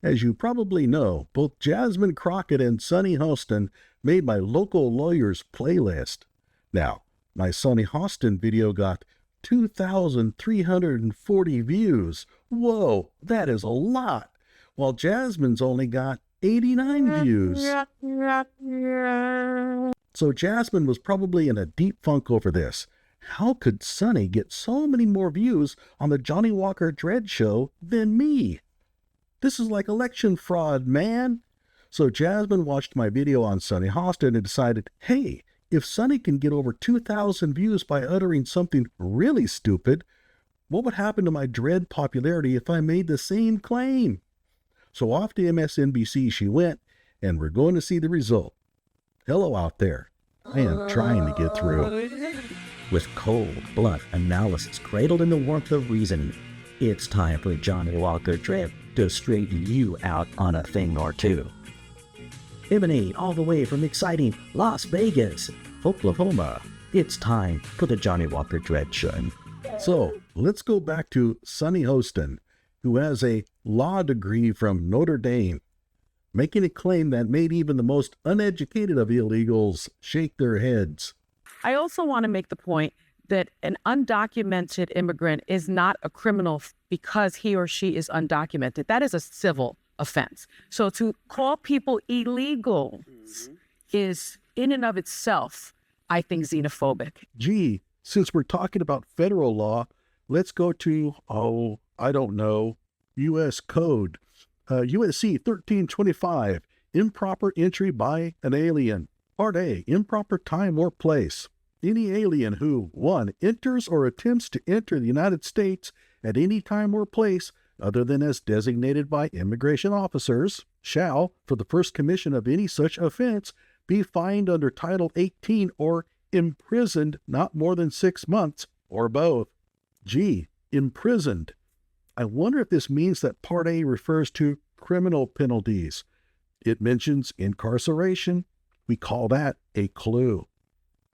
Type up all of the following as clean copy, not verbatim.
As you probably know, both Jasmine Crockett and Sunny Hostin made my local lawyers playlist. Now, my Sunny Hostin video got 2,340 views. Whoa, that is a lot. While Jasmine's only got 89 views. So Jasmine was probably in a deep funk over this. How could Sunny get so many more views on the Johnny Walker Dread Show than me? This is like election fraud, man. So Jasmine watched my video on Sunny Hostin and decided, hey, if Sunny can get over 2,000 views by uttering something really stupid, what would happen to my dread popularity if I made the same claim? So off to MSNBC she went, and we're going to see the result. Hello out there. I am trying to get through. With cold, blunt analysis cradled in the warmth of reason, it's time for Johnny Walker Dread to straighten you out on a thing or two. Emanating all the way from exciting Las Vegas, Oklahoma, it's time for the Johnny Walker Dread Show. So let's go back to Sunny Hostin, who has a law degree from Notre Dame, making a claim that made even the most uneducated of illegals shake their heads. I also want to make the point that an undocumented immigrant is not a criminal because he or she is undocumented. That is a civil offense. So to call people illegals is in and of itself, I think, xenophobic. Gee, since we're talking about federal law, let's go to, U.S. Code. USC 1325, improper entry by an alien. Part A, improper time or place. Any alien who, 1, enters or attempts to enter the United States at any time or place other than as designated by immigration officers, shall, for the first commission of any such offense, be fined under Title 18 or imprisoned not more than 6 months, or both. Gee, imprisoned. I wonder if this means that Part A refers to criminal penalties. It mentions incarceration. We call that a clue.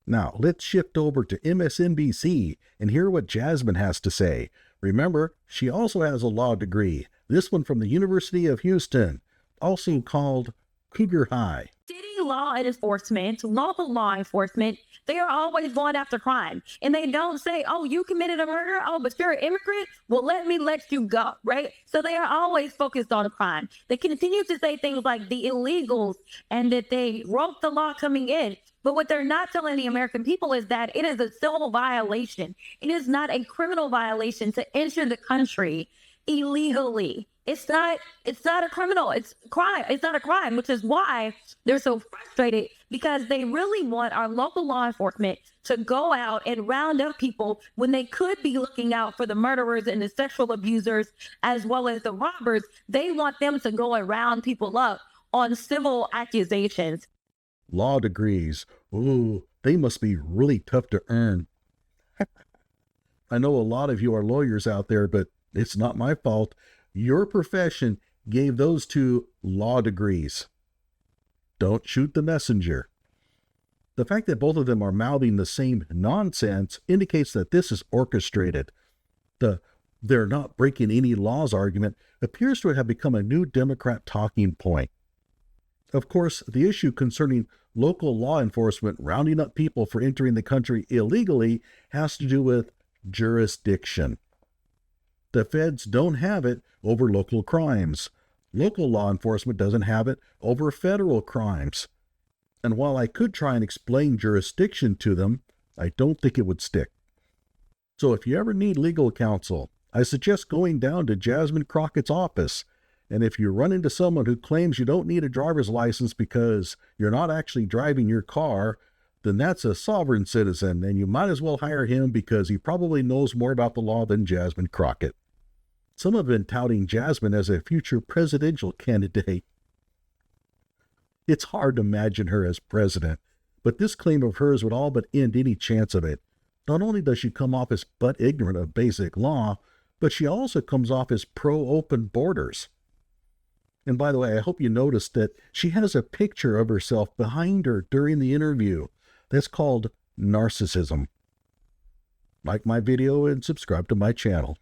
Now, let's shift over to MSNBC and hear what Jasmine has to say. Remember, she also has a law degree, this one from the University of Houston, also called Cougar High. City law enforcement, local law enforcement, they are always going after crime. And they don't say, oh, you committed a murder? Oh, but you're an immigrant? Well, let me let you go, right? So they are always focused on crime. They continue to say things like the illegals and that they broke the law coming in. But what they're not telling the American people is that it is a civil violation. It is not a criminal violation to enter the country illegally. It's not a criminal. It's crime. It's not a crime, which is why they're so frustrated, because they really want our local law enforcement to go out and round up people when they could be looking out for the murderers and the sexual abusers, as well as the robbers. They want them to go and round people up on civil accusations. Law degrees. Ooh, they must be really tough to earn. I know a lot of you are lawyers out there, but it's not my fault. Your profession gave those two law degrees. Don't shoot the messenger. The fact that both of them are mouthing the same nonsense indicates that this is orchestrated. The "they're not breaking any laws" argument appears to have become a new Democrat talking point. Of course, the issue concerning local law enforcement rounding up people for entering the country illegally has to do with jurisdiction. The feds don't have it over local crimes. Local law enforcement doesn't have it over federal crimes. And while I could try and explain jurisdiction to them, I don't think it would stick. So if you ever need legal counsel, I suggest going down to Jasmine Crockett's office. And if you run into someone who claims you don't need a driver's license because you're not actually driving your car, then that's a sovereign citizen, and you might as well hire him because he probably knows more about the law than Jasmine Crockett. Some have been touting Jasmine as a future presidential candidate. It's hard to imagine her as president, but this claim of hers would all but end any chance of it. Not only does she come off as butt ignorant of basic law, but she also comes off as pro-open borders. And by the way, I hope you noticed that she has a picture of herself behind her during the interview. That's called narcissism. Like my video and subscribe to my channel.